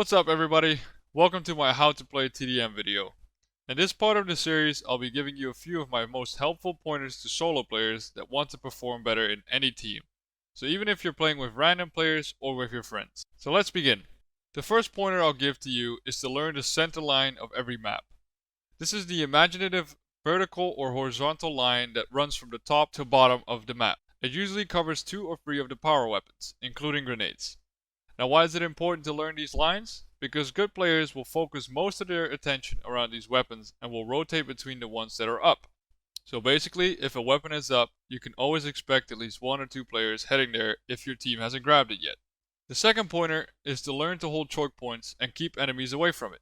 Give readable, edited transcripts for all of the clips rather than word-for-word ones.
What's up everybody? Welcome to my how to play TDM video. In this part of the series, I'll be giving you a few of my most helpful pointers to solo players that want to perform better in any team. So even if you're playing with random players or with your friends. So let's begin. The first pointer I'll give to you is to learn the center line of every map. This is the imaginative vertical or horizontal line that runs from the top to bottom of the map. It usually covers 2 or 3 of the power weapons, including grenades. Now why is it important to learn these lines? Because good players will focus most of their attention around these weapons and will rotate between the ones that are up. So basically, if a weapon is up, you can always expect at least 1 or 2 players heading there if your team hasn't grabbed it yet. The second pointer is to learn to hold choke points and keep enemies away from it.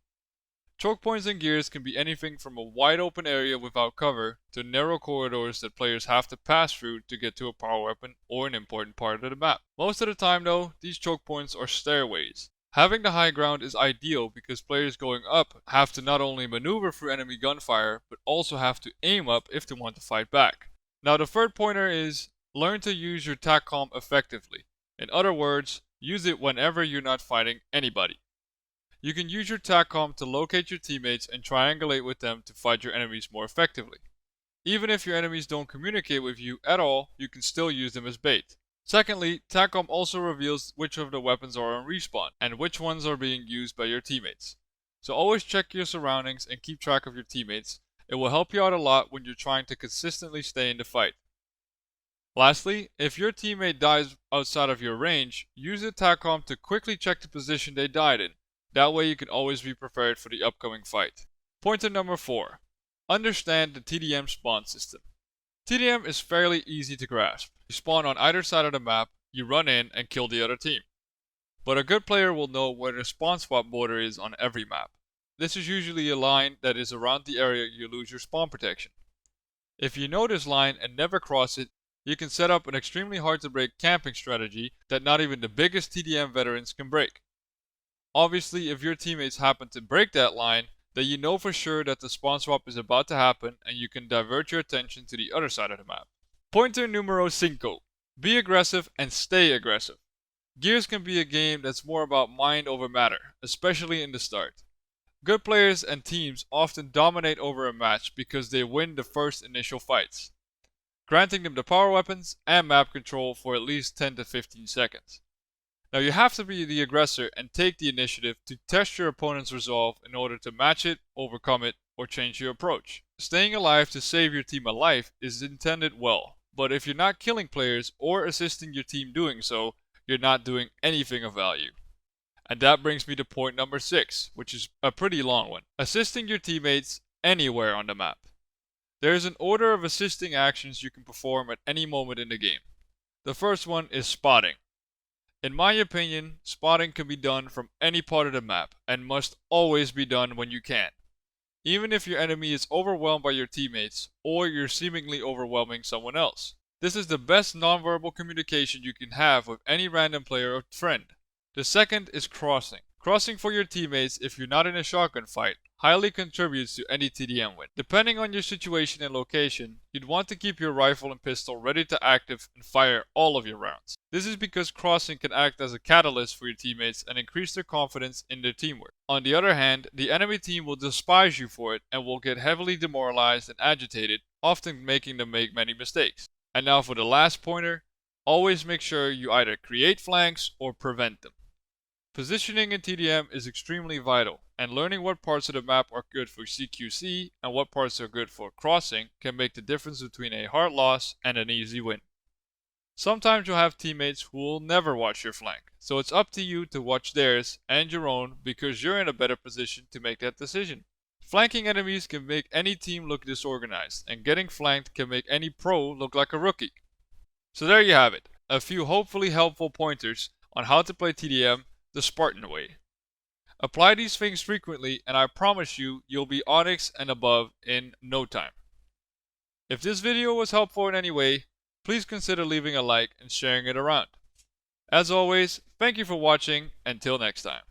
Choke points and gears can be anything from a wide open area without cover to narrow corridors that players have to pass through to get to a power weapon or an important part of the map. Most of the time though, these choke points are stairways. Having the high ground is ideal because players going up have to not only maneuver through enemy gunfire, but also have to aim up if they want to fight back. Now the third pointer is learn to use your TACCOM effectively. In other words, use it whenever you're not fighting anybody. You can use your TACCOM to locate your teammates and triangulate with them to fight your enemies more effectively. Even if your enemies don't communicate with you at all, you can still use them as bait. Secondly, TACCOM also reveals which of the weapons are on respawn and which ones are being used by your teammates. So always check your surroundings and keep track of your teammates. It will help you out a lot when you're trying to consistently stay in the fight. Lastly, if your teammate dies outside of your range, use the TACCOM to quickly check the position they died in. That way you can always be prepared for the upcoming fight. Pointer number 4. Understand the TDM spawn system. TDM is fairly easy to grasp. You spawn on either side of the map, you run in and kill the other team. But a good player will know where the spawn spot border is on every map. This is usually a line that is around the area you lose your spawn protection. If you know this line and never cross it, you can set up an extremely hard to break camping strategy that not even the biggest TDM veterans can break. Obviously, if your teammates happen to break that line, then you know for sure that the spawn swap is about to happen and you can divert your attention to the other side of the map. Pointer numero 5. Be aggressive and stay aggressive. Gears can be a game that's more about mind over matter, especially in the start. Good players and teams often dominate over a match because they win the first initial fights, granting them the power weapons and map control for at least 10 to 15 seconds. Now you have to be the aggressor and take the initiative to test your opponent's resolve in order to match it, overcome it, or change your approach. Staying alive to save your team a life is intended well, but if you're not killing players or assisting your team doing so, you're not doing anything of value. And that brings me to point number 6, which is a pretty long one. Assisting your teammates anywhere on the map. There is an order of assisting actions you can perform at any moment in the game. The first one is spotting. In my opinion, spotting can be done from any part of the map and must always be done when you can. Even if your enemy is overwhelmed by your teammates or you're seemingly overwhelming someone else. This is the best nonverbal communication you can have with any random player or friend. The second is crossing. Crossing for your teammates if you're not in a shotgun fight highly contributes to any TDM win. Depending on your situation and location, you'd want to keep your rifle and pistol ready to active and fire all of your rounds. This is because crossing can act as a catalyst for your teammates and increase their confidence in their teamwork. On the other hand, the enemy team will despise you for it and will get heavily demoralized and agitated, often making them make many mistakes. And now for the last pointer, always make sure you either create flanks or prevent them. Positioning in TDM is extremely vital, and learning what parts of the map are good for CQC and what parts are good for crossing can make the difference between a hard loss and an easy win. Sometimes you'll have teammates who will never watch your flank, so it's up to you to watch theirs and your own because you're in a better position to make that decision. Flanking enemies can make any team look disorganized, and getting flanked can make any pro look like a rookie. So there you have it, a few hopefully helpful pointers on how to play TDM the Spartan way. Apply these things frequently and I promise you'll be Onyx and above in no time. If this video was helpful in any way, please consider leaving a like and sharing it around. As always, thank you for watching. Until next time.